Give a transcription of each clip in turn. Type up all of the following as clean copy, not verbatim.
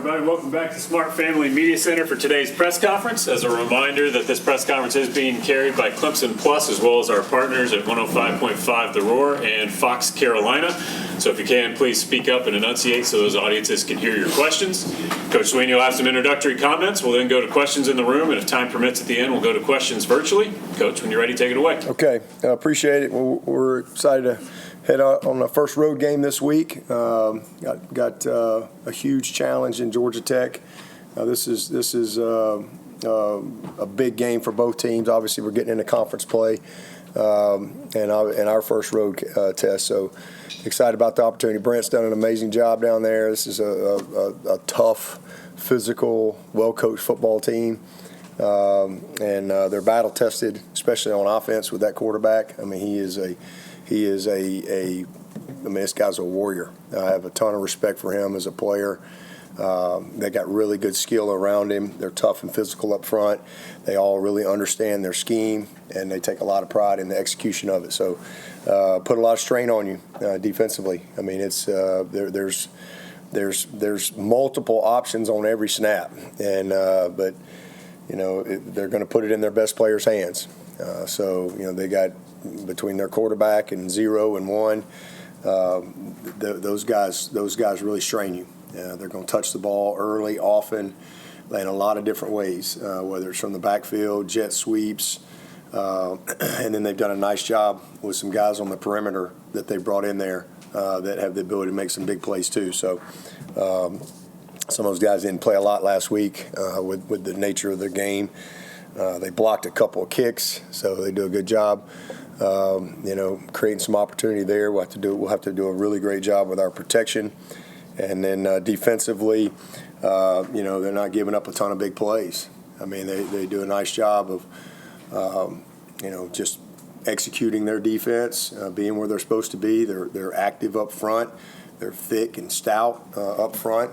everybody. Welcome back to Smart Family Media Center for today's press conference. As a reminder that this press conference is being carried by Clemson Plus as well as our partners at 105.5 The Roar and Fox Carolina. So if you can, please speak up and enunciate so those audiences can hear your questions. Coach Swinney will have some introductory comments. We'll then go to questions in the room, and if time permits at the end, we'll go to questions virtually. Coach, when you're ready, take it away. Okay, I appreciate it. We're excited to head out on the first road game this week. Got a huge challenge in Georgia Tech. This is a big game for both teams. Obviously, we're getting into conference play and our first road test. So excited about the opportunity. Brent's done an amazing job down there. This is a tough, physical, well-coached football team. And they're battle tested, especially on offense with that quarterback. I mean, this guy's a warrior. I have a ton of respect for him as a player. They got really good skill around him. They're tough and physical up front. They all really understand their scheme, and they take a lot of pride in the execution of it. So put a lot of strain on you defensively. I mean, it's there's multiple options on every snap, and but they're going to put it in their best players' hands. So they got between their quarterback and 0 and 1. Those guys really strain you. They're going to touch the ball early, often, in a lot of different ways, whether it's from the backfield, jet sweeps, and then they've done a nice job with some guys on the perimeter that they brought in there that have the ability to make some big plays too. So some of those guys didn't play a lot last week with the nature of their game. They blocked a couple of kicks, so they do a good job. Creating some opportunity there. We'll have to do a really great job with our protection, and then defensively, they're not giving up a ton of big plays. I mean, they do a nice job of, just executing their defense, being where they're supposed to be. They're active up front. They're thick and stout up front.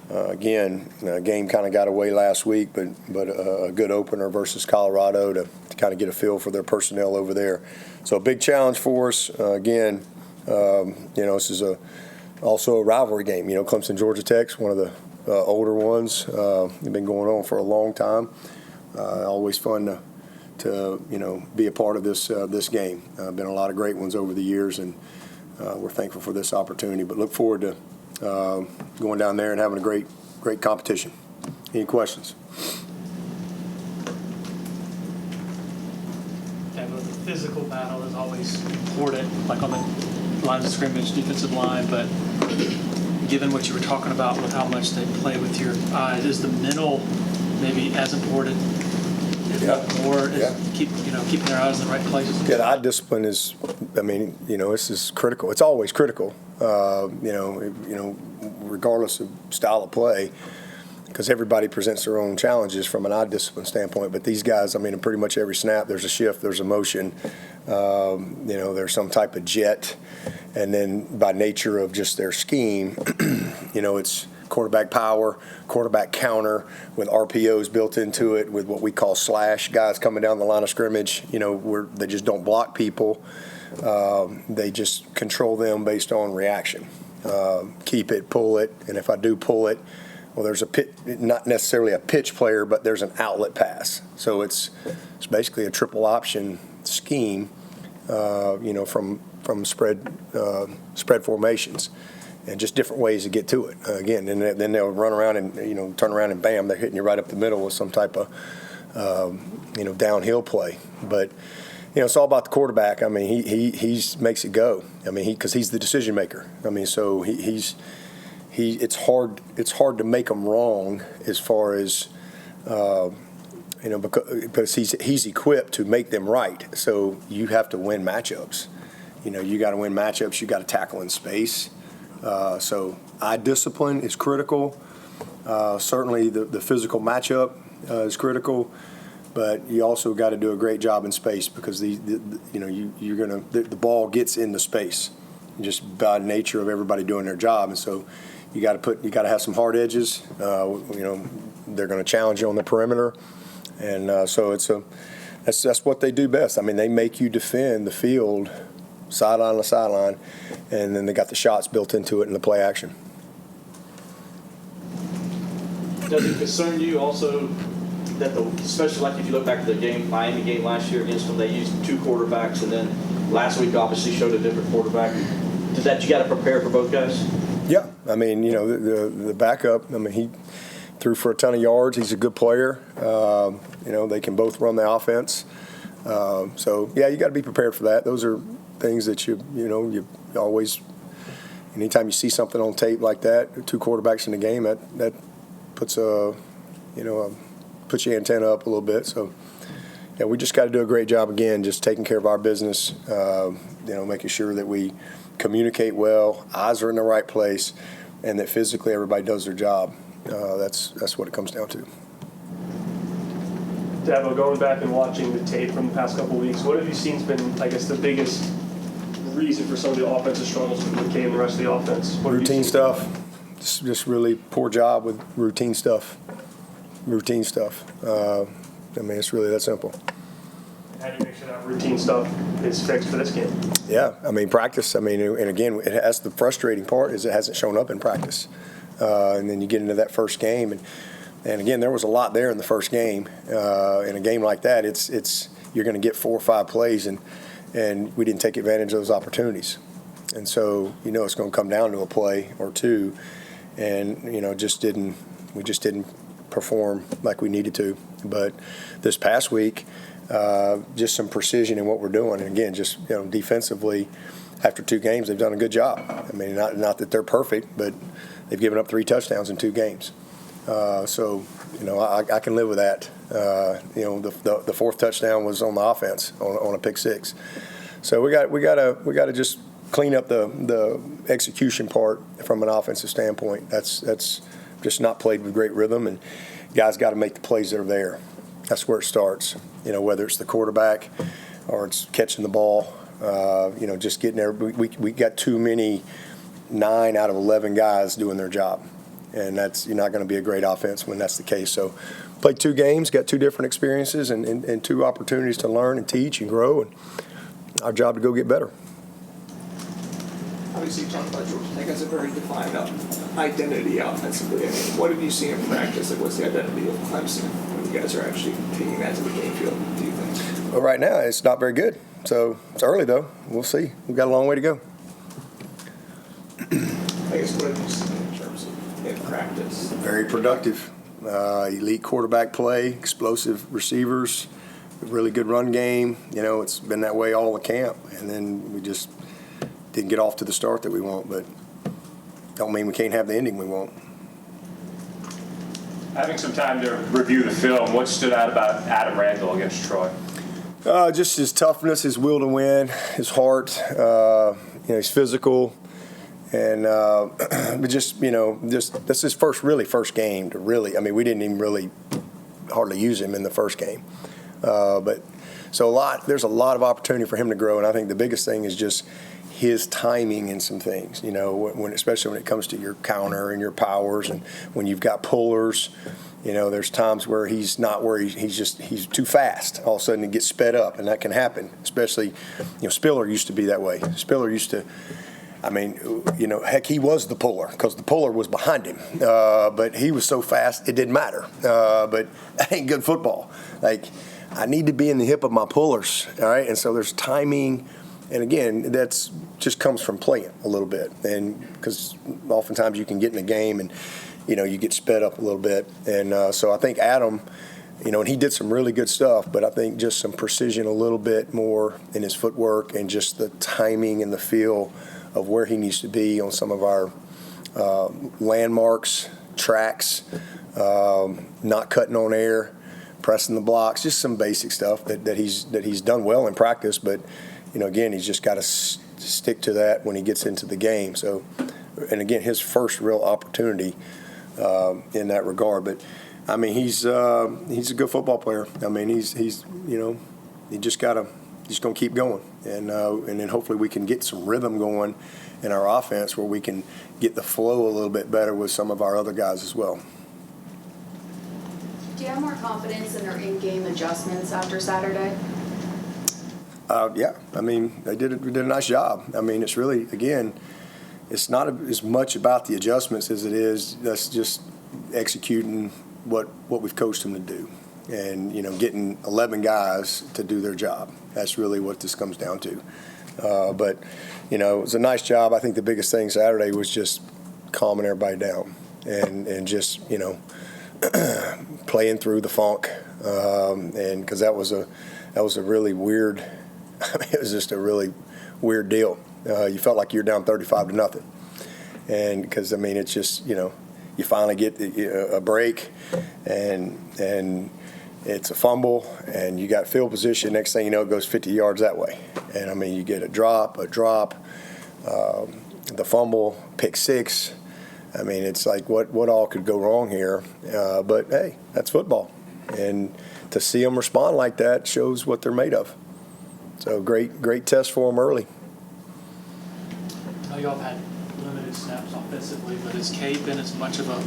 Again, the game kind of got away last week, but a good opener versus Colorado to kind of get a feel for their personnel over there. So a big challenge for us. Again, this is also a rivalry game. Clemson Georgia Tech's one of the older ones. They've been going on for a long time. Always fun to be a part of this game. Been a lot of great ones over the years, and we're thankful for this opportunity. But look forward to going down there and having a great competition. Any questions? Yeah, the physical battle is always important, like on the lines of scrimmage, defensive line, but given what you were talking about with how much they play with your eyes, is the mental maybe as important, if not more, keeping their eyes in the right places? Yeah, the eye discipline is, this is critical. It's always critical, regardless of style of play, because everybody presents their own challenges from an eye discipline standpoint. But these guys, in pretty much every snap, there's a shift, there's a motion, there's some type of jet. And then by nature of just their scheme, it's quarterback power, quarterback counter with RPOs built into it, with what we call slash guys coming down the line of scrimmage, where they just don't block people. They just control them based on reaction. Keep it, pull it, and if I do pull it, well, there's not necessarily a pitch player, but there's an outlet pass. So it's basically a triple option scheme, from spread formations, and just different ways to get to it. Again, and then they'll run around and turn around and bam, they're hitting you right up the middle with some type of downhill play. But it's all about the quarterback. He makes it go. Because he's the decision maker. So it's hard to make him wrong as far as because he's equipped to make them right. So you have to win matchups. You got to win matchups. You got to tackle in space. So eye discipline is critical. Certainly the physical matchup is critical. But you also got to do a great job in space, because the ball gets into space just by nature of everybody doing their job, and so you got to have some hard edges. They're going to challenge you on the perimeter, and so that's what they do best. They make you defend the field sideline to sideline, and then they got the shots built into it in the play action. Does it concern you also that especially like if you look back at the Miami game last year against them, they used 2 quarterbacks, and then last week obviously showed a different quarterback. Does that you got to prepare for both guys? Yeah, I mean, the backup. I mean, he threw for a ton of yards. He's a good player. They can both run the offense. So yeah, you got to be prepared for that. Those are things that you always. Anytime you see something on tape like that, 2 quarterbacks in the game, that puts puts your antenna up a little bit. So yeah, we just got to do a great job again, just taking care of our business. Making sure that we communicate well, eyes are in the right place, and that physically everybody does their job. That's what it comes down to. Dabo, going back and watching the tape from the past couple of weeks, what have you seen has been, I guess, the biggest reason for some of the offensive struggles with Cade and the rest of the offense? Routine stuff. Just really poor job with routine stuff. It's really that simple. How do you make sure that routine stuff is fixed for this game? Yeah, practice. And again, that's the frustrating part is it hasn't shown up in practice. And then you get into that first game, and again, there was a lot there in the first game. In a game like that, it's you're going to get 4 or 5 plays, and we didn't take advantage of those opportunities. And so it's going to come down to a play or 2, and we just didn't perform like we needed to. But this past week, just some precision in what we're doing, and again, just defensively, after 2 games, they've done a good job. Not that they're perfect, but they've given up 3 touchdowns in 2 games. So I can live with that. The 4th touchdown was on the offense on a pick 6. So we got to just clean up the execution part from an offensive standpoint. That's just not played with great rhythm, and guys got to make the plays that are there. That's where it starts. Whether it's the quarterback or it's catching the ball. Just getting there. We got too many 9 out of 11 guys doing their job, and you're not going to be a great offense when that's the case. So, played 2 games, got 2 different experiences, and 2 opportunities to learn and teach and grow, and our job to go get better. Obviously, you talked about Georgia Tech has a very defined identity offensively. What have you seen in practice? What's the identity of Clemson when you guys are actually taking that to the game field, do you think? Well, right now, it's not very good. So, it's early, though. We'll see. We've got a long way to go. I guess what have you seen in terms of in practice? Very productive. Elite quarterback play, explosive receivers, really good run game. It's been that way all the camp. And then we just didn't get off to the start that we want, but don't mean we can't have the ending we want. Having some time to review the film, what stood out about Adam Randall against Troy? Just his toughness, his will to win, his heart. He's physical, and just this is his first game to really. We didn't even really hardly use him in the first game, but there's a lot of opportunity for him to grow, and I think the biggest thing is just his timing in some things, especially when it comes to your counter and your powers, and when you've got pullers, there's times where he's not where he's too fast. All of a sudden, it gets sped up, and that can happen. Especially, Spiller used to be that way. Spiller used to, heck, he was the puller because the puller was behind him, but he was so fast it didn't matter. But that ain't good football. I need to be in the hip of my pullers, all right. And so there's timing. And again, that's just comes from playing a little bit, and because oftentimes you can get in a game and you get sped up a little bit, and so I think Adam, and he did some really good stuff, but I think just some precision a little bit more in his footwork and just the timing and the feel of where he needs to be on some of our landmarks, tracks, not cutting on air, pressing the blocks, just some basic stuff that he's done well in practice, but. Again, he's just got to stick to that when he gets into the game. So, and again, his first real opportunity in that regard. But he's a good football player. He's he just going to keep going, and then hopefully we can get some rhythm going in our offense where we can get the flow a little bit better with some of our other guys as well. Do you have more confidence in their in-game adjustments after Saturday? Yeah, they did a nice job. It's really, again, it's not as much about the adjustments as it is that's just executing what we've coached them to do, and getting 11 guys to do their job. That's really what this comes down to. But it was a nice job. I think the biggest thing Saturday was just calming everybody down and just playing through the funk, and because that was a really weird. I mean, it was just a really weird deal. You felt like you're down 35-0, and because it's just you finally get a break, and it's a fumble, and you got field position. Next thing you know, it goes 50 yards that way, and you get a drop, the fumble, pick six. It's like what all could go wrong here? But hey, that's football, and to see them respond like that shows what they're made of. So great test for them early. I know y'all have had limited snaps offensively, but has Cade been as much of a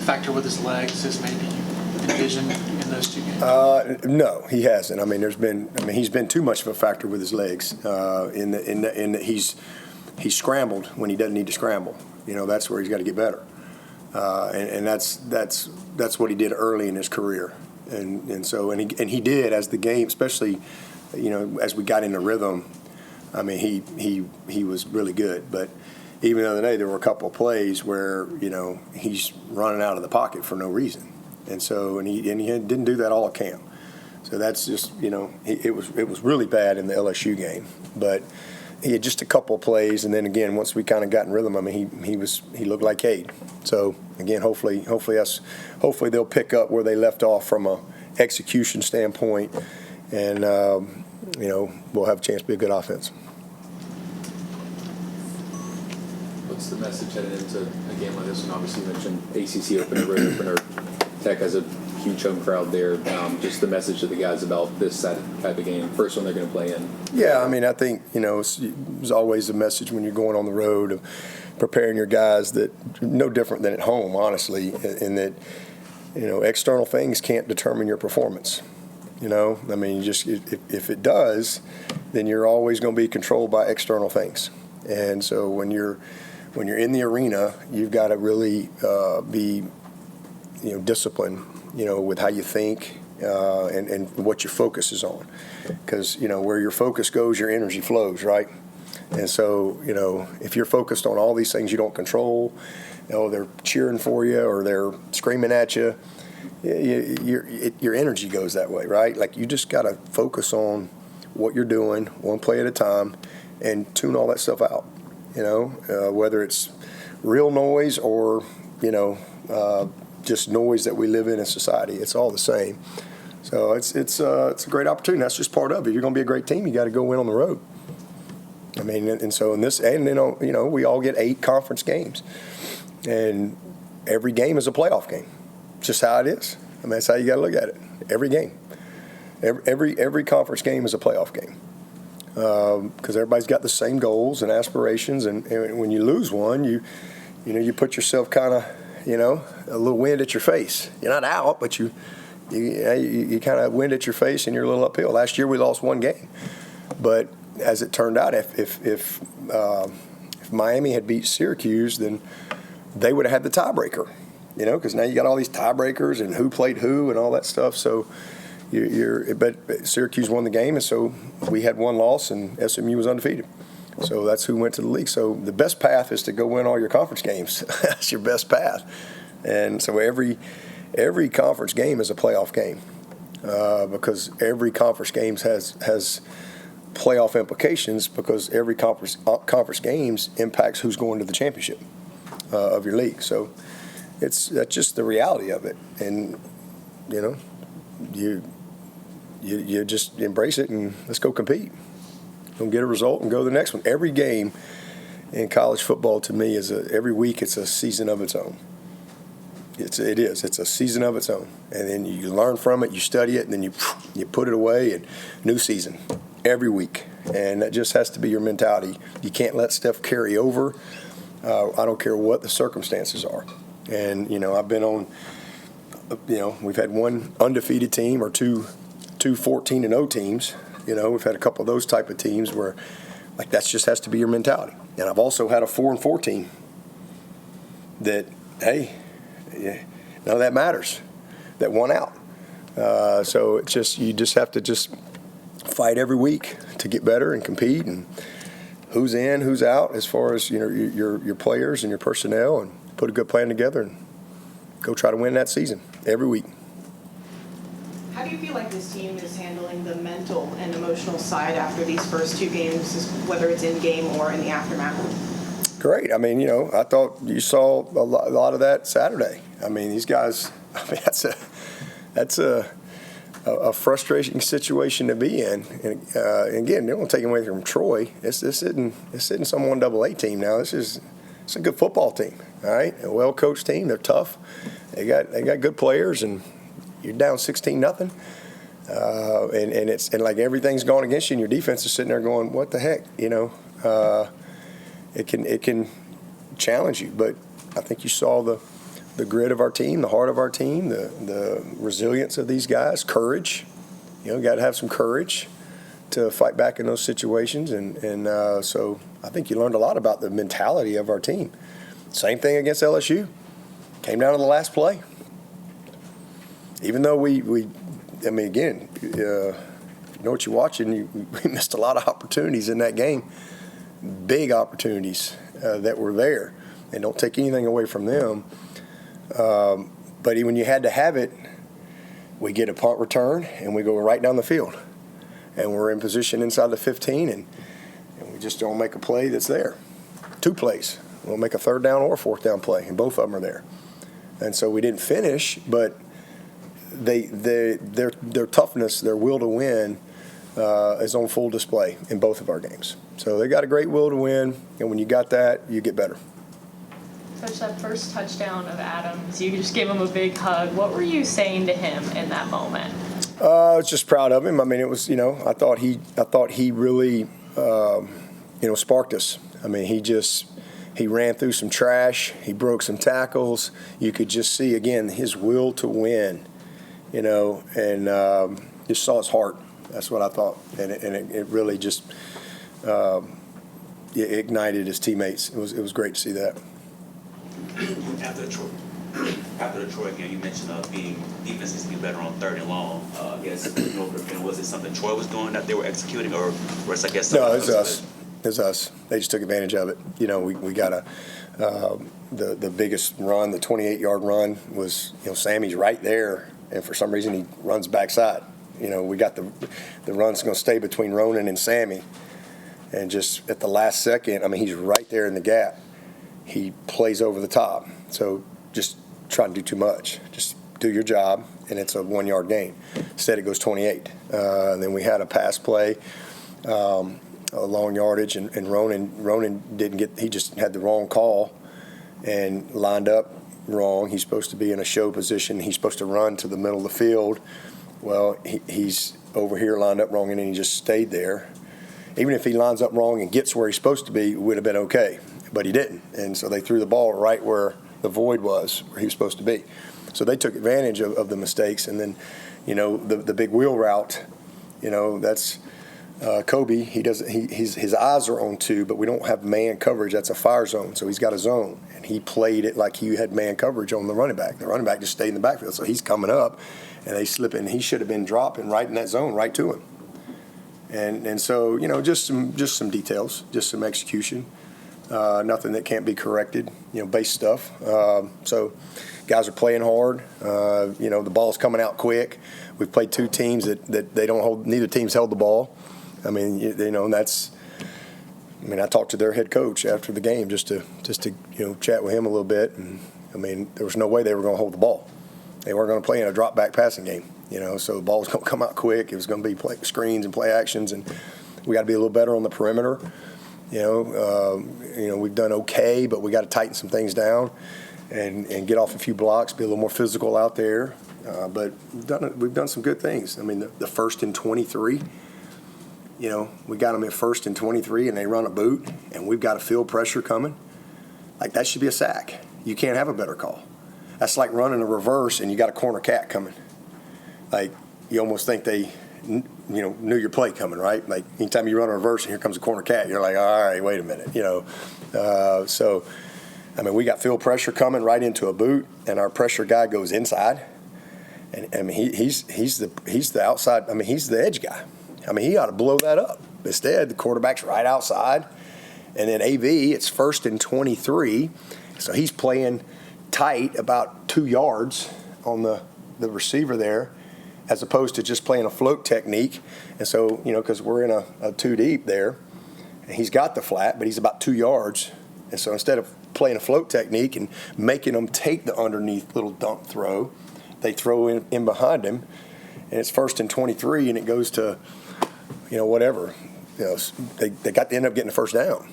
factor with his legs as maybe you envisioned in those two games? No, he hasn't. He's been too much of a factor with his legs. In that he's scrambled when he doesn't need to scramble. That's where he's got to get better. And that's what he did early in his career. And he did as the game, especially as we got into rhythm. He was really good. But even the other day, there were a couple of plays where he's running out of the pocket for no reason, and he didn't do that all at camp. So that's just it was really bad in the LSU game, but he had just a couple of plays, and then again once we kind of got in rhythm, he looked like Cade. So again, hopefully they'll pick up where they left off from a execution standpoint, and we'll have a chance to be a good offense. What's the message headed into a game like this one? Obviously, you mentioned ACC opener, road opener. Tech has a huge home crowd there. Just the message to the guys about this type of game, first one they're going to play in. Yeah, I think it's always a message when you're going on the road of preparing your guys that no different than at home, honestly, in that external things can't determine your performance. If it does, then you're always going to be controlled by external things. And so when you're in the arena, you've got to really be disciplined, with how you think and what your focus is on. Because, where your focus goes, your energy flows, right? And so, if you're focused on all these things you don't control, they're cheering for you or they're screaming at you, your energy goes that way, right? Like you just got to focus on what you're doing, one play at a time, and tune all that stuff out. Whether it's real noise or just noise that we live in society, it's all the same. So it's a great opportunity. That's just part of it. You're going to be a great team. You got to go win on the road. And so in this, and we all get 8 conference games, and every game is a playoff game. It's just how it is. That's how you got to look at it. Every game, every conference game is a playoff game. Because everybody's got the same goals and aspirations, and when you lose one, you put yourself kind of, a little wind at your face. You're not out, but you kind of wind at your face, and you're a little uphill. Last year we lost one game, but as it turned out, if Miami had beat Syracuse, then they would have had the tiebreaker. Because now you got all these tiebreakers and who played who and all that stuff. So. But Syracuse won the game, and so we had one loss, and SMU was undefeated. So that's who went to the league. So the best path is to go win all your conference games. That's your best path. And so every conference game is a playoff game because every conference game has playoff implications because every conference games impacts who's going to the championship of your league. So that's just the reality of it. And, you just embrace it and let's go compete. Go get a result and go to the next one. Every game in college football to me is every week it's a season of its own. It is. It's a season of its own. And then you learn from it, you study it, and then you put it away and new season every week. And that just has to be your mentality. You can't let stuff carry over. I don't care what the circumstances are. And, I've been on, we've had one undefeated team or two 14-0 teams. We've had a couple of those type of teams where, like, that just has to be your mentality. And I've also had a 4-4 team that, hey, none of that matters. That won out. So it's just you just have to just fight every week to get better and compete, and who's in, who's out, as far as your players and your personnel, and put a good plan together and go try to win that season every week. How do you feel like this team is handling the mental and emotional side after these first two games, whether it's in game or in the aftermath? Great. I mean, I thought you saw a lot of that Saturday. I mean, these guys. I mean, that's a frustrating situation to be in. And again, they don't take away from Troy. This isn't some 1AA team now. It's a good football team. All right, a well-coached team. They're tough. They got good players, and you're down 16-0. And like everything's gone against you, and your defense is sitting there going, "What the heck?" It can challenge you. But I think you saw the grit of our team, the heart of our team, the resilience of these guys, courage. You got to have some courage to fight back in those situations. And so I think you learned a lot about the mentality of our team. Same thing against LSU. Came down to the last play. Even though we again, you know what you're watching, we missed a lot of opportunities in that game, big opportunities that were there. And don't take anything away from them. But when you had to have it, we get a punt return, and we go right down the field. And we're in position inside the 15, and we just don't make a play that's there. 2 plays. We'll make a 3rd down or 4th down play, and both of them are there. And so we didn't finish, but their toughness, their will to win is on full display in both of our games. So they got a great will to win, and when you got that, you get better. Coach, that first touchdown of Adams, you just gave him a big hug. What were you saying to him in that moment? I was just proud of him. I mean, it was, I thought he really, sparked us. I mean, he ran through some trash. He broke some tackles. You could just see, again, his will to win, and just saw his heart. That's what I thought. And it really just it ignited his teammates. It was great to see that. After the Troy game, you mentioned being defense needs to be better on 3rd and long. Was it something Troy was doing that they were executing, or was no? It's us. It's us. They just took advantage of it. We got the biggest run, the 28-yard run was Sammy's right there, and for some reason he runs backside. We got the run's going to stay between Ronan and Sammy, and just at the last second, I mean, he's right there in the gap. He plays over the top. So just try to do too much. Just do your job, and it's a 1-yard gain. Instead, it goes 28. And then we had a pass play, a long yardage, and Ronan didn't get – he just had the wrong call and lined up wrong. He's supposed to be in a show position. He's supposed to run to the middle of the field. Well, he's over here lined up wrong, and then he just stayed there. Even if he lines up wrong and gets where he's supposed to be, it would have been okay. But he didn't, and so they threw the ball right where the void was, where he was supposed to be. So they took advantage of the mistakes, and then, the big wheel route, that's Kobe. His eyes are on 2, but we don't have man coverage. That's a fire zone, so he's got a zone, and he played it like he had man coverage on the running back. The running back just stayed in the backfield, so he's coming up, and they slip in. He should have been dropping right in that zone, right to him. And so just some details, just some execution. Nothing that can't be corrected, base stuff. So guys are playing hard. The ball's coming out quick. We've played 2 teams that they don't hold. Neither team's held the ball. I mean, and that's. I mean, I talked to their head coach after the game just to chat with him a little bit, and I mean, there was no way they were going to hold the ball. They weren't going to play in a drop back passing game. So the ball was going to come out quick. It was going to be play screens and play actions, and we got to be a little better on the perimeter. We've done okay, but we got to tighten some things down and get off a few blocks, be a little more physical out there. But we've done some good things. I mean, the 1st and 23, we got them at 1st and 23, and they run a boot, and we've got a field pressure coming. Like, that should be a sack. You can't have a better call. That's like running a reverse, and you got a corner cat coming. Like, you almost think they knew your play coming, right? Like, anytime you run a reverse and here comes a corner cat, you're like, all right, wait a minute, So I mean, we got field pressure coming right into a boot, and our pressure guy goes inside. And I mean, he's the outside. I mean, he's the edge guy. I mean, he ought to blow that up. Instead, the quarterback's right outside, and then AV, it's 1st and 23, so he's playing tight about 2 yards on the receiver there, as opposed to just playing a float technique. And so, because we're in a 2 deep there, and he's got the flat, but he's about 2 yards. And so instead of playing a float technique and making them take the underneath little dump throw, they throw in behind him, and it's 1st and 23, and it goes to, whatever. They got to end up getting the first down.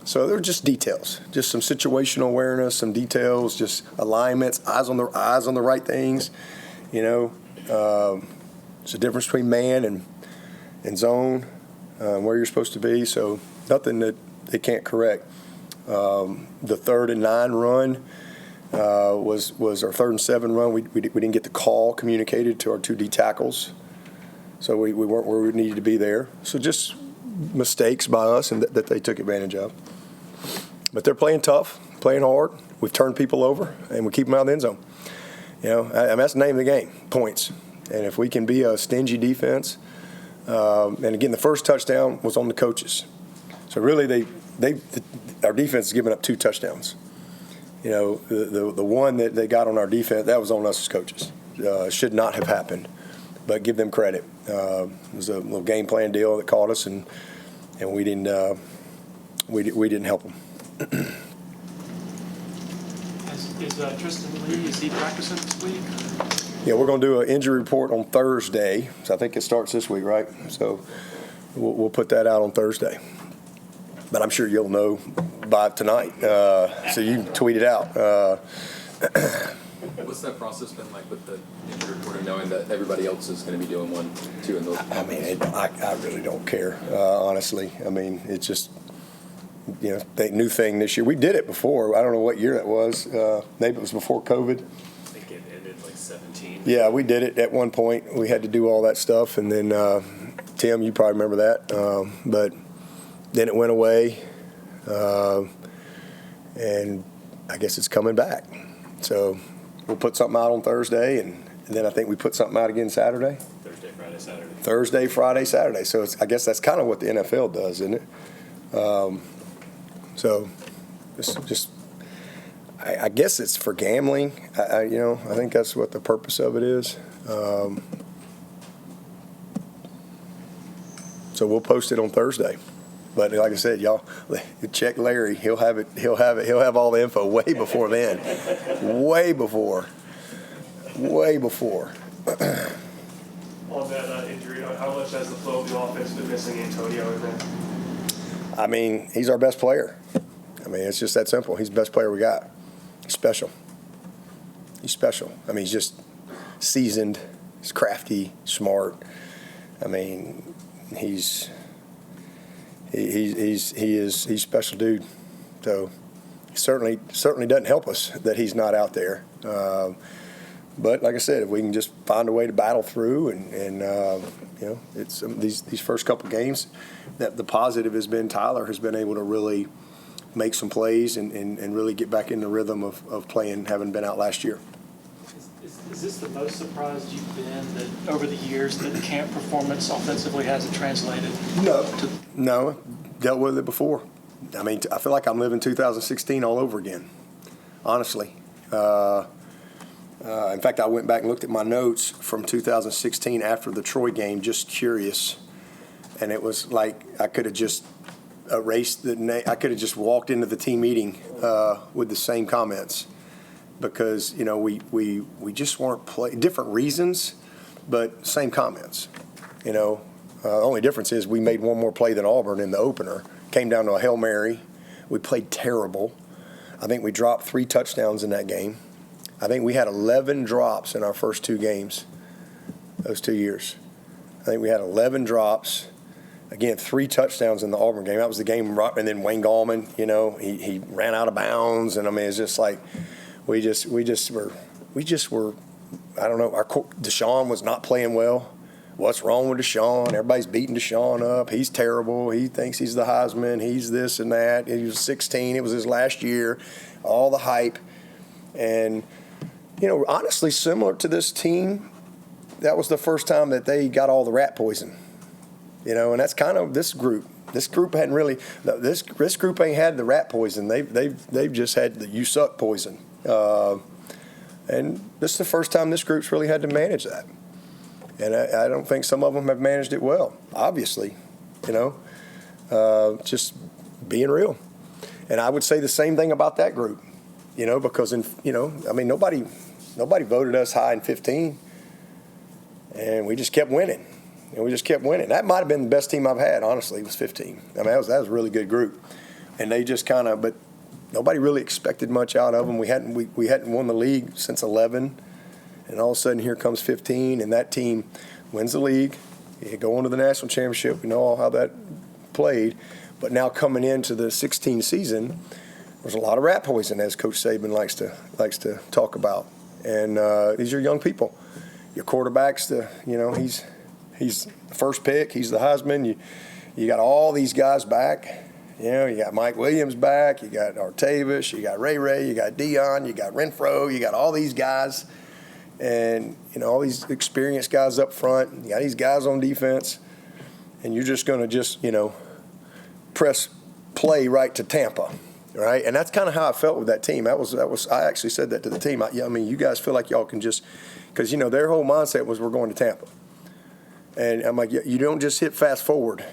So they're just details, just some situational awareness, some details, just alignments, eyes on the right things. There's a difference between man and zone, where you're supposed to be. So nothing that they can't correct. The 3rd and 9 run was our 3rd and 7 run. We didn't get the call communicated to our 2 D tackles, so we weren't where we needed to be there. So just mistakes by us, and that they took advantage of. But they're playing tough, playing hard. We've turned people over, and we keep them out of the end zone. That's the name of the game, points. And if we can be a stingy defense, and again, the first touchdown was on the coaches. So really, our defense has given up 2 touchdowns. The one that they got on our defense, that was on us as coaches. Should not have happened, but give them credit. It was a little game plan deal that caught us, and we didn't help them. Is Tristan Lee, is he practicing this week? Yeah, we're going to do an injury report on Thursday. So I think it starts this week, right? So we'll put that out on Thursday. But I'm sure you'll know by tonight. So you can tweet it out. What's that process been like with the injury report and knowing that everybody else is going to be doing one, too, in those? I mean, I really don't care, honestly. I mean, it's just, the new thing this year. We did it before. I don't know what year that was. Maybe it was before COVID. I think it ended like 17. Yeah, we did it at one point. We had to do all that stuff. And then, Tim, you probably remember that. But then it went away. And I guess it's coming back. So we'll put something out on Thursday. And then I think we put something out again Saturday. Thursday, Friday, Saturday. So I guess that's kind of what the NFL does, isn't it? So it's just, I guess it's for gambling. I think that's what the purpose of it is. So we'll post it on Thursday. But like I said, y'all check Larry. He'll have it. He'll have all the info way before then. Way before. On that injury, how much has the flow of the offense been missing Antonio in there? I mean, he's our best player. I mean, it's just that simple. He's the best player we got. He's special. I mean, he's just seasoned. He's crafty, smart. I mean, he's a special dude. So he certainly doesn't help us that he's not out there. But like I said, if we can just find a way to battle through, and it's these first couple games, that the positive has been Tyler has been able to really make some plays and really get back in the rhythm of playing, having been out last year. Is this the most surprised you've been that over the years that camp performance offensively hasn't translated? No, dealt with it before. I mean, I feel like I'm living 2016 all over again, honestly. In fact, I went back and looked at my notes from 2016 after the Troy game, just curious. And it was like I could have just erased the name. I could have just walked into the team meeting with the same comments, because we just weren't playing, different reasons, but same comments. The only difference is we made one more play than Auburn in the opener. Came down to a Hail Mary. We played terrible. I think we dropped 3 touchdowns in that game. I think we had 11 drops in our first 2 games, those 2 years. I think we had 11 drops. Again, 3 touchdowns in the Auburn game. That was the game, and then Wayne Gallman, he ran out of bounds, and I mean, it's just like we just were. I don't know. Deshaun was not playing well. what's wrong with Deshaun? Everybody's beating Deshaun up. He's terrible. He thinks he's the Heisman. He's this and that. He was 16. It was his last year. All the hype. And, honestly, similar to this team, that was the first time that they got all the rat poison. And that's kind of this group. This group hadn't really. This group ain't had the rat poison. They've just had the you suck poison. And this is the first time this group's really had to manage that. And I don't think some of them have managed it well. Obviously, just being real. And I would say the same thing about that group. Because nobody voted us high in 15, and we just kept winning. That might have been the best team I've had, honestly, was 15. That was a really good group. And they just but nobody really expected much out of them. We hadn't won the league since 11, and all of a sudden here comes 15, and that team wins the league. You go on to the national championship. We know all how that played. But now coming into the 16 season, there's a lot of rat poison, as Coach Saban likes to talk about. And these are young people. Your quarterback's he's the first pick. He's the Heisman. You got all these guys back. You got Mike Williams back. You got Artavis. You got Ray. You got Dion. You got Renfro. You got all these guys, and all these experienced guys up front. You got these guys on defense, and you're just going to press play right to Tampa, right? And that's kind of how I felt with that team. That was I actually said that to the team. You guys feel like y'all can just, because their whole mindset was we're going to Tampa. And I'm like, you don't just hit fast forward.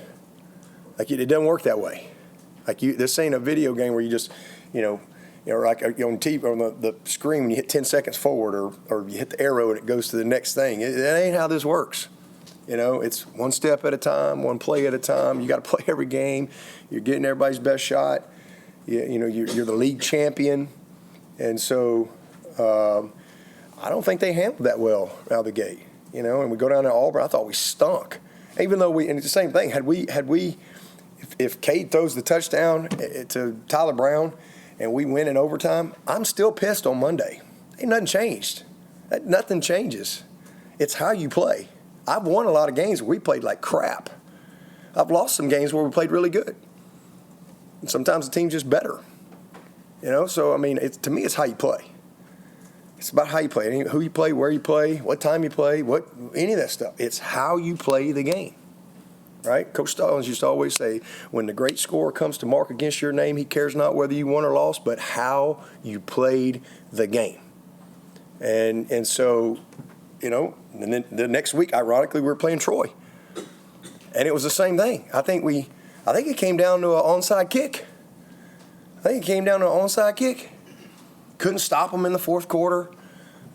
Like, it doesn't work that way. Like, this ain't a video game where you just, like on TV, on the screen, when you hit 10 seconds forward or you hit the arrow and it goes to the next thing. That ain't how this works. It's one step at a time, one play at a time. You got to play every game. You're getting everybody's best shot. You're the league champion. And so I don't think they handled that well out of the gate. And we go down to Auburn. I thought we stunk, even though and it's the same thing. If Cade throws the touchdown to Tyler Brown, and we win in overtime, I'm still pissed on Monday. Ain't nothing changed. Nothing changes. It's how you play. I've won a lot of games where we played like crap. I've lost some games where we played really good. And sometimes the team's just better. So to me, it's how you play. It's about how you play, who you play, where you play, what time you play, any of that stuff. It's how you play the game, right? Coach Stallings used to always say, when the great scorer comes to mark against your name, he cares not whether you won or lost, but how you played the game. And so, and then the next week, ironically, we were playing Troy, and it was the same thing. I think it came down to an onside kick. Couldn't stop them in the fourth quarter.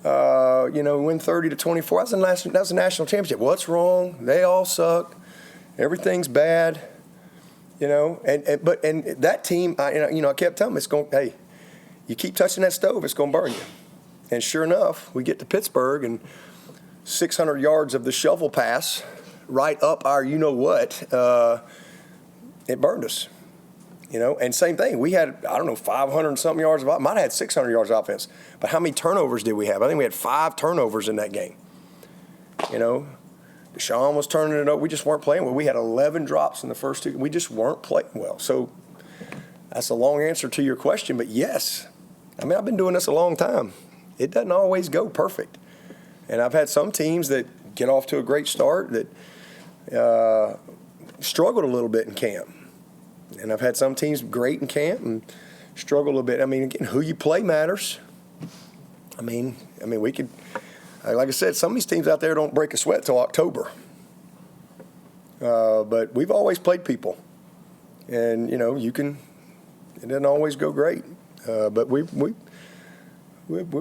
Win 30-24. That was a national championship. What's wrong? They all suck. Everything's bad. And that team, I kept telling them, hey, you keep touching that stove, it's going to burn you. And sure enough, we get to Pittsburgh, and 600 yards of the shovel pass right up our it burned us. And same thing. We had, 500 and something yards of offense. Might have had 600 yards of offense. But how many turnovers did we have? I think we had 5 turnovers in that game. Deshaun was turning it up. We just weren't playing well. We had 11 drops in the first 2. We just weren't playing well. So that's a long answer to your question. But yes, I've been doing this a long time. It doesn't always go perfect. And I've had some teams that get off to a great start that struggled a little bit in camp. And I've had some teams great in camp and struggle a little bit. Again, who you play matters. We could, like I said, some of these teams out there don't break a sweat till October. But we've always played people. And, it doesn't always go great. But we're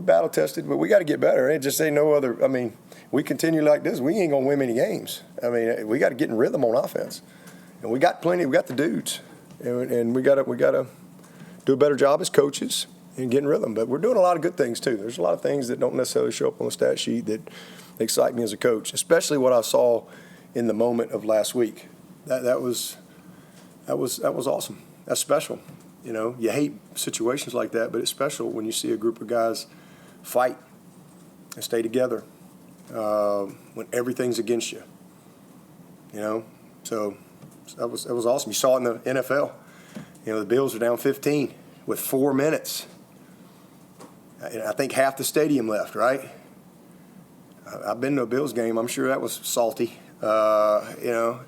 battle tested, but we got to get better. It just ain't no other. We continue like this, we ain't going to win many games. We got to get in rhythm on offense. And we got plenty, we got the dudes. And we gotta do a better job as coaches and get in rhythm. But we're doing a lot of good things too. There's a lot of things that don't necessarily show up on the stat sheet that excite me as a coach, especially what I saw in the moment of last week. That was awesome. That's special. You hate situations like that, but it's special when you see a group of guys fight and stay together when everything's against you. You know, so that was awesome. You saw it in the NFL. You know, the Bills are down 15 with 4 minutes. I think half the stadium left, right? I've been to a Bills game. I'm sure that was salty. You know,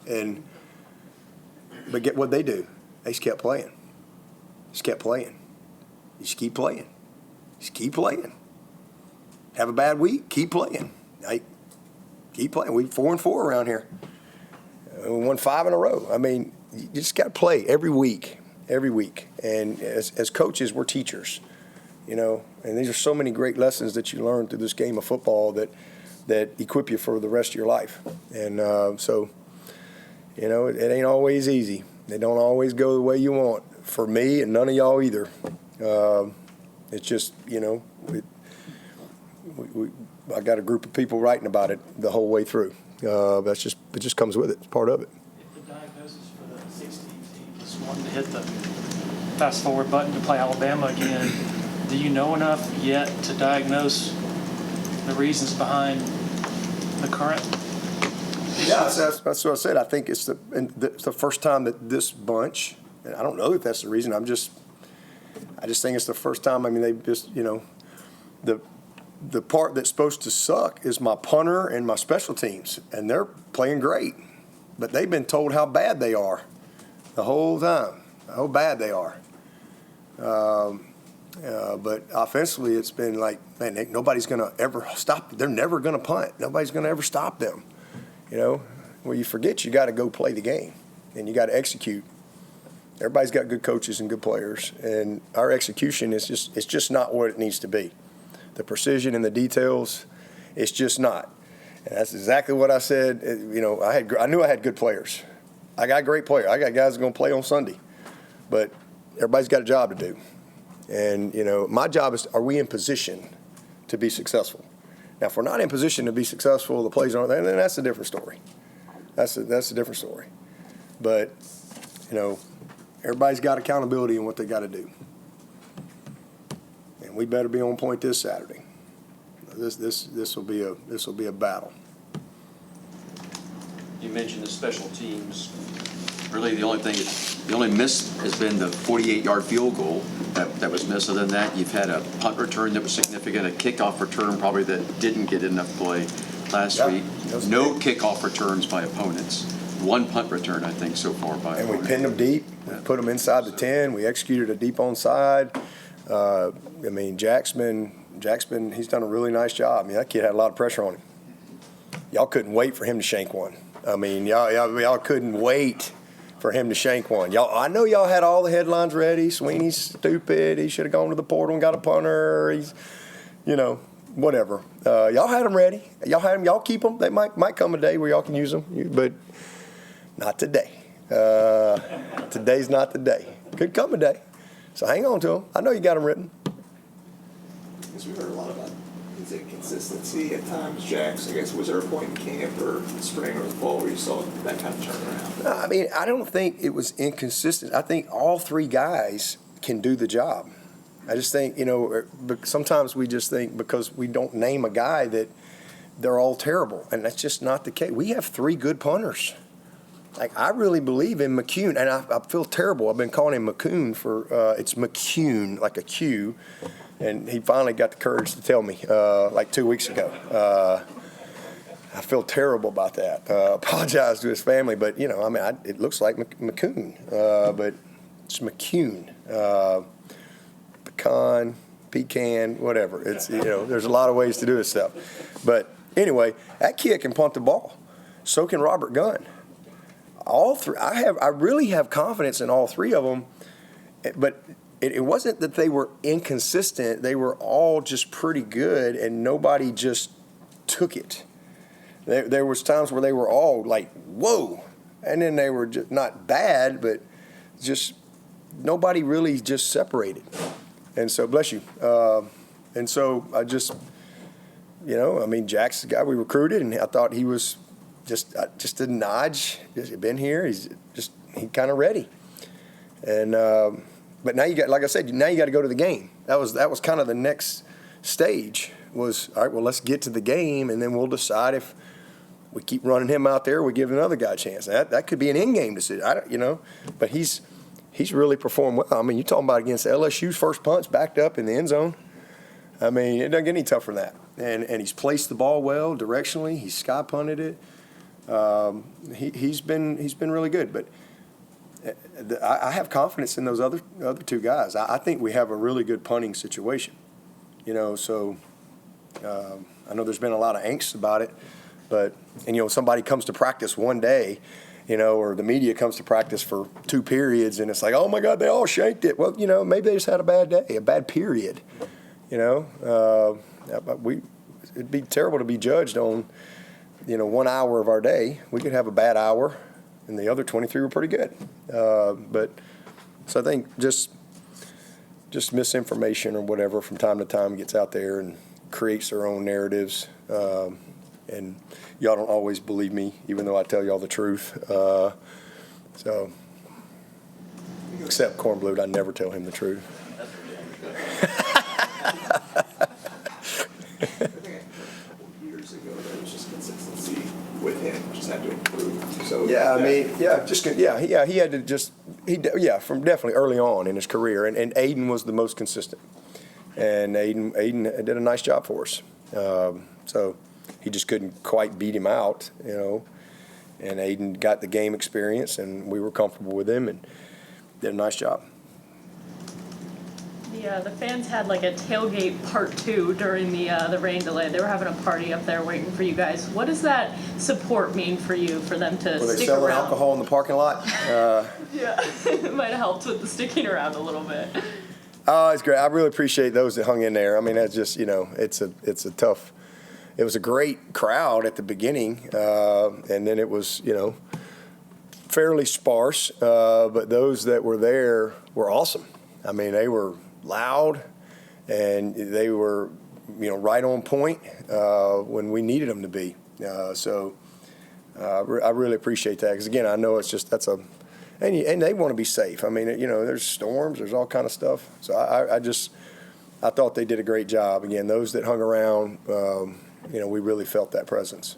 but get what they do. They just kept playing. Just kept playing. You just keep playing. Just keep playing. Have a bad week, keep playing. Keep playing. We're 4-4 around here. We won 5 in a row. I mean, you just got to play every week. And as coaches, we're teachers, you know. And these are so many great lessons that you learn through this game of football that equip you for the rest of your life. And so, you know, it ain't always easy. They don't always go the way you want. For me, and none of y'all either. It's just, you know, I got a group of people writing about it the whole way through. It just comes with it. It's part of it. If the diagnosis for the 16 team is wanting to hit the fast forward button to play Alabama again, do you know enough yet to diagnose the reasons behind the current? Yeah, that's what I said. I think it's the first time that this bunch, and I don't know if that's the reason. I just think it's the first time. I mean, they just, you know, the part that's supposed to suck is my punter and my special teams, and they're playing great, but they've been told how bad they are the whole time, how bad they are. But offensively, it's been like, man, nobody's going to ever stop. They're never going to punt. Nobody's going to ever stop them. You know, well, you forget you got to go play the game, and you got to execute. Everybody's got good coaches and good players, and our execution is just not what it needs to be. The precision and the details, it's just not. And that's exactly what I said. You know, I knew I had good players. I got great players. I got guys that are going to play on Sunday, but everybody's got a job to do. And you know, my job is: are we in position to be successful? Now, if we're not in position to be successful, the plays aren't there, then that's a different story. That's a different story. But, you know, everybody's got accountability in what they got to do. And we better be on point this Saturday. This will be a battle. You mentioned the special teams. Really, the only miss has been the 48-yard field goal that was missed. Other than that, you've had a punt return that was significant, a kickoff return probably that didn't get enough play last week. No kickoff returns by opponents. One punt return, I think, so far by opponents. And we pinned them deep. We put them inside the 10. We executed a deep onside. I mean, Jackson, he's done a really nice job. I mean, that kid had a lot of pressure on him. Y'all couldn't wait for him to shank one. I mean, y'all couldn't wait for him to shank one. I know y'all had all the headlines ready. Sweeney's stupid. He should have gone to the portal and got a punter. He's, you know, whatever. Y'all had them ready. Y'all had them. Y'all keep them. They might come a day where y'all can use them, but not today. Today's not the day. Could come a day. So hang on to them. I know you got them written. Because we heard a lot about his inconsistency at times, Jax. I guess was there a point in camp or the spring or the fall where you saw that kind of turnaround? No, I mean, I don't think it was inconsistent. I think all three guys can do the job. I just think, you know, sometimes we just think because we don't name a guy that they're all terrible, and that's just not the case. We have 3 good punters. Like, I really believe in McCune, and I feel terrible. I've been calling him McCune for it's McCune, like a Q, and he finally got the courage to tell me like 2 weeks ago. I feel terrible about that. Apologize to his family, but, you know, I mean, it looks like McCune, but it's McCune. Pecan, whatever. It's, you know, there's a lot of ways to do this stuff. But anyway, that kid can punt the ball. So can Robert Gunn. All 3, I really have confidence in all 3 of them, but it wasn't that they were inconsistent. They were all just pretty good, and nobody just took it. There was times where they were all like, whoa, and then they were just not bad, but just nobody really just separated. And so, bless you. And so I just, you know, I mean, Jack's the guy we recruited, and I thought he was just a nudge. He's been here. He's kind of ready. And but now you got, like I said, now you got to go to the game. That was kind of the next stage. Was all right. Well, let's get to the game, and then we'll decide if we keep running him out there. We give another guy a chance. That could be an in-game decision. But he's really performed well. I mean, you're talking about against LSU's first punch backed up in the end zone. I mean, it doesn't get any tougher than that. And he's placed the ball well directionally. He's sky punted it. He's been really good. But I have confidence in those other two guys. I think we have a really good punting situation. So I know there's been a lot of angst about it. But somebody comes to practice one day, or the media comes to practice for 2 periods, and it's like, oh my God, they all shanked it. Well, maybe they just had a bad day, a bad period. It'd be terrible to be judged on, 1 hour of our day. We could have a bad hour, and the other 23 were pretty good. So I think just misinformation or whatever from time to time gets out there and creates their own narratives. And y'all don't always believe me, even though I tell y'all the truth. So, except Cornblood, I never tell him the truth. Years ago, there was just consistency with him, just had to improve. So he had to from definitely early on in his career, and Aiden was the most consistent, and Aiden did a nice job for us. So he just couldn't quite beat him out, and Aiden got the game experience, and we were comfortable with him, and did a nice job. The fans had like a tailgate part 2 during the rain delay. They were having a party up there waiting for you guys. What does that support mean for you, for them to Were they stick selling around? alcohol in the parking lot? Yeah, it might have helped with the sticking around a little bit. Oh, it's great. I really appreciate those that hung in there. I mean, that's just, it's a tough. It was a great crowd at the beginning, and then it was, fairly sparse. But those that were there were awesome. I mean, they were loud, and they were, right on point when we needed them to be. So I really appreciate that, because again, I know it's just and they want to be safe. I mean, there's storms, there's all kind of stuff. So I thought they did a great job. Again, those that hung around, we really felt that presence,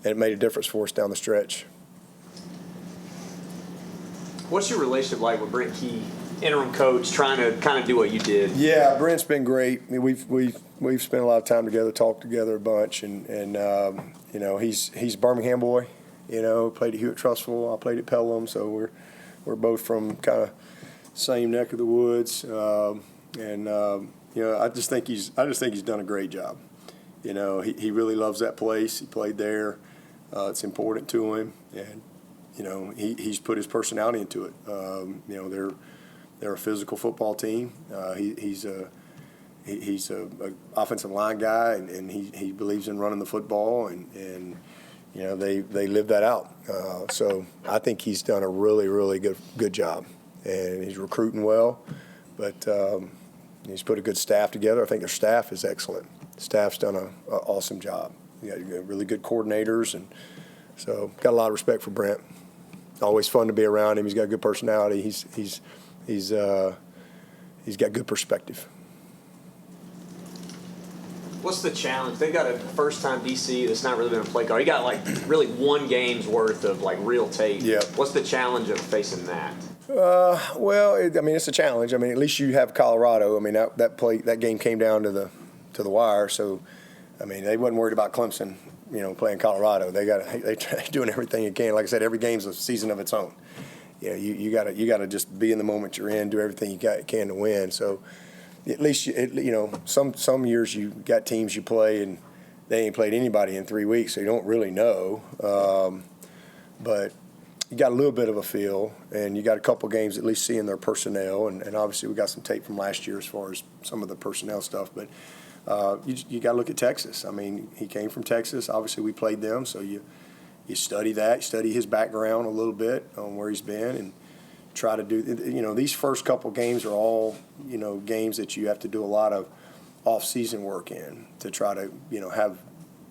and it made a difference for us down the stretch. What's your relationship like with Brent Key, interim coach, trying to kind of do what you did? Yeah, Brent's been great. I mean, we've spent a lot of time together, talked together a bunch, and he's a Birmingham boy. Played at Hewitt Trustful. I played at Pelham, so we're both from kind of same neck of the woods. I just think he's done a great job. He really loves that place. He played there. It's important to him, and he's put his personality into it. They're a physical football team. He's a offensive line guy, and he believes in running the football, and they live that out. So I think he's done a really, really good job, and he's recruiting well, but he's put a good staff together. I think their staff is excellent. Staff's done an awesome job. You got really good coordinators, and so got a lot of respect for Brent. Always fun to be around him. He's got a good personality. He's got good perspective. What's the challenge? They've got a first-time DC that's not really been a play caller. You got really 1 game's worth of real tape. Yeah. What's the challenge of facing that? It's a challenge. I mean, at least you have Colorado. I mean, that game came down to the wire. So, I mean, they wasn't worried about Clemson, playing Colorado. They're doing everything you can. Like I said, every game's a season of its own. You gotta just be in the moment you're in, do everything you can to win. So, at least some years you got teams you play and they ain't played anybody in 3 weeks, so you don't really know. But you got a little bit of a feel, and you got a couple games at least seeing their personnel, and obviously we got some tape from last year as far as some of the personnel stuff. But you got to look at Texas. I mean, he came from Texas. Obviously, we played them, so you study that, study his background a little bit on where he's been, and try to do. These first couple games are all games that you have to do a lot of off-season work in to try to have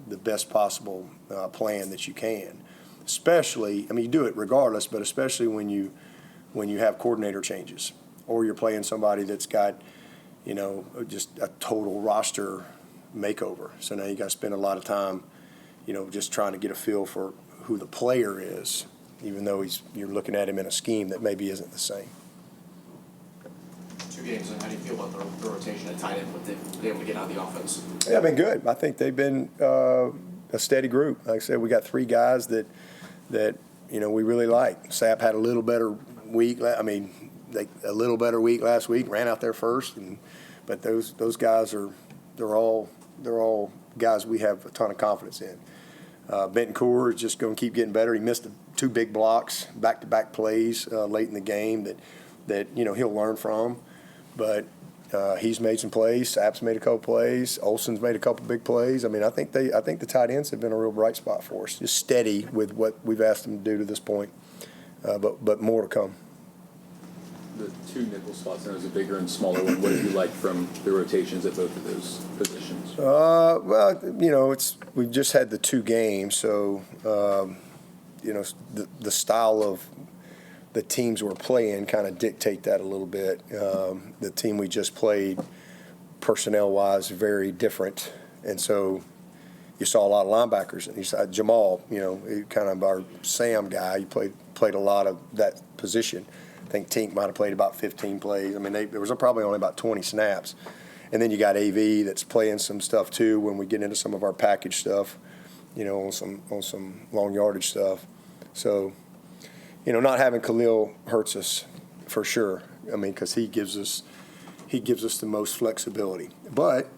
the best possible plan that you can. Especially, I mean, you do it regardless, but especially when you have coordinator changes, or you're playing somebody that's got just a total roster makeover. So now you got to spend a lot of time, just trying to get a feel for who the player is, even though you're looking at him in a scheme that maybe isn't the same. 2 games, and how do you feel about the rotation at tight end, what they've been able to get out of the offense? Yeah, been good. I think they've been a steady group. Like I said, we got 3 guys that we really like. Sapp had a little better week. A little better week last week. Ran out there first, but those guys they're all guys we have a ton of confidence in. Bentoncourt is just going to keep getting better. He missed 2 big blocks, back-to-back plays late in the game that he'll learn from. But he's made some plays. Sapp's made a couple plays. Olsen's made a couple big plays. I think the tight ends have been a real bright spot for us. Just steady with what we've asked them to do to this point, but more to come. The 2 nickel spots, and there's a bigger and smaller one. What have you liked from the rotations at both of those positions? We've just had the 2 games, so the style of the teams we're playing kind of dictate that a little bit. The team we just played, personnel-wise, very different, and so you saw a lot of linebackers. And you saw Jamal, kind of our Sam guy. He played a lot of that position. I think Tink might have played about 15 plays. There was probably only about 20 snaps. And then you got AV that's playing some stuff too when we get into some of our package stuff, on some long yardage stuff. So, not having Khalil hurts us for sure. Because he gives us the most flexibility. But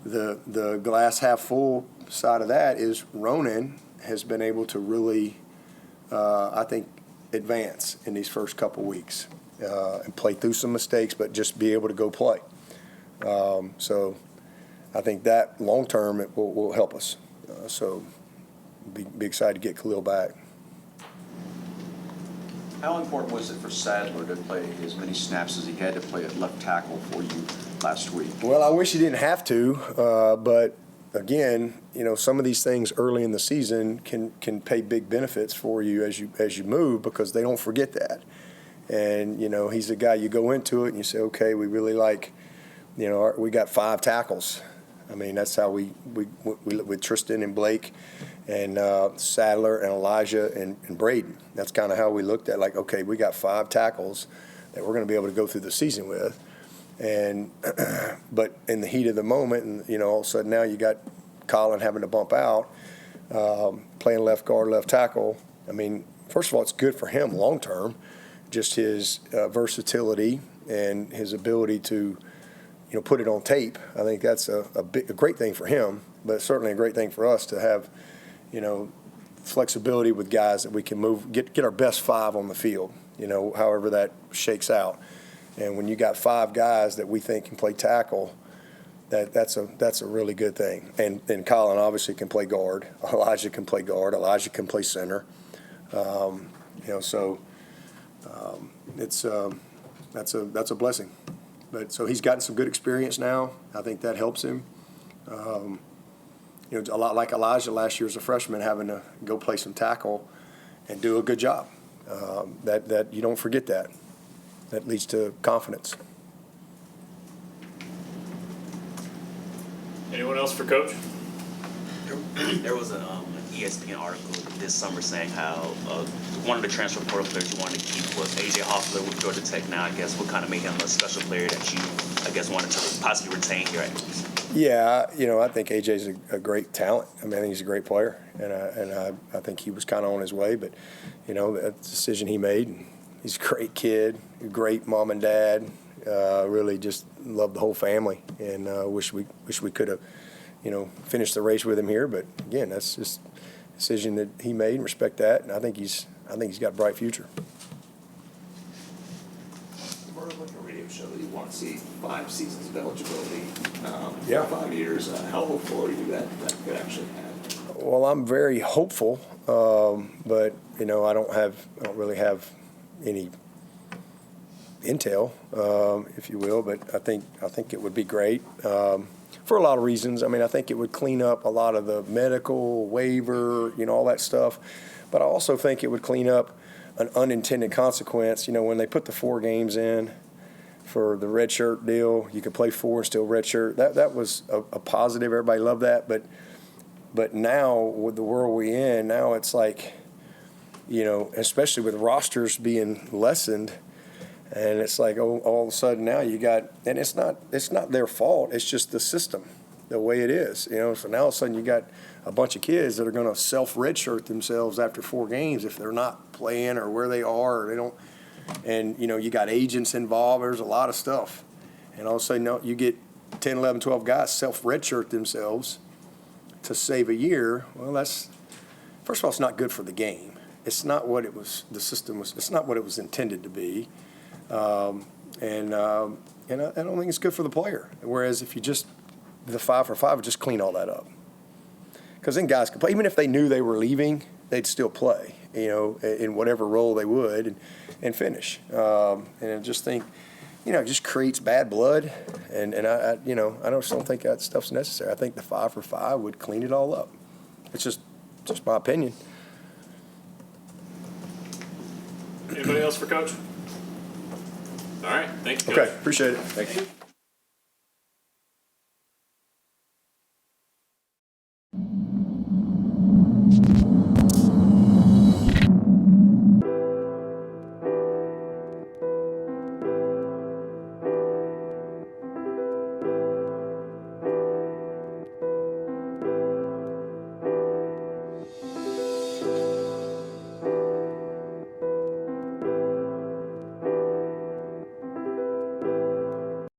the glass half full side of that is Ronan has been able to really, I think, advance in these first couple weeks and play through some mistakes, but just be able to go play. So I think that long term it will help us. So be excited to get Khalil back. How important was it for Sadler to play as many snaps as he had to play at left tackle for you last week? Well, I wish he didn't have to, but again, some of these things early in the season can pay big benefits for you as you move, because they don't forget that. And he's a guy you go into it and you say, okay, we really like, we got 5 tackles. That's how we with Tristan and Blake and Sadler and Elijah and Braden. That's kind of how we looked at, like, okay, we got 5 tackles that we're going to be able to go through the season with. And but in the heat of the moment, and all of a sudden now you got Colin having to bump out, playing left guard, left tackle. First of all, it's good for him long term, just his versatility and his ability to, put it on tape. I think that's a great thing for him, but certainly a great thing for us to have, flexibility with guys that we can move, get our best 5 on the field, however that shakes out. And when you got 5 guys that we think can play tackle, that's a really good thing. And Colin obviously can play guard. Elijah can play guard. Elijah can play center. That's a blessing. But so he's gotten some good experience now. I think that helps him. A lot like Elijah last year as a freshman, having to go play some tackle and do a good job. That you don't forget that. That leads to confidence. Anyone else for Coach? There was an ESPN article this summer saying how one of the transfer portal players you wanted to keep was A.J. Hoffler with Georgia Tech. Now, I guess what kind of made him a special player that you, I guess, wanted to possibly retain here at Clemson? Yeah, I think A.J.'s a great talent. I think he's a great player, and I think he was kind of on his way, but that decision he made. He's a great kid, great mom and dad. Really just love the whole family, and wish we could have, finished the race with him here. But again, that's just a decision that he made, and respect that. And I think he's got a bright future. We're like a radio show that you want to see 5 seasons of eligibility. Yeah. 5 years. How hopeful are you that could actually happen? Well, I'm very hopeful, but I don't really have any intel, if you will, but I think it would be great for a lot of reasons. I think it would clean up a lot of the medical waiver, all that stuff, but I also think it would clean up an unintended consequence. When they put the 4 games in for the red shirt deal, you could play 4 and still red shirt. That was a positive. Everybody loved that, but But now with the world we in, now it's like, especially with rosters being lessened, and it's like all of a sudden now you got, and it's not their fault. It's just the system, the way it is. So now all of a sudden you got a bunch of kids that are going to self-redshirt themselves after 4 games if they're not playing or where they are or they don't. And you got agents involved. There's a lot of stuff, and all of a sudden you get 10, 11, 12 guys self-redshirt themselves to save a year. Well, that's, first of all, it's not good for the game. It's not what it was. The system was. It's not what it was intended to be. And I don't think it's good for the player. Whereas if you just, the 5-for-5 would just clean all that up. Because then guys could play. Even if they knew they were leaving, they'd still play, in whatever role they would and finish. And I just think, it just creates bad blood. And I just don't think that stuff's necessary. I think the 5-for-5 would clean it all up. It's just my opinion. Anybody else for Coach? All right, thank you, Coach. Okay, appreciate it. Thank you.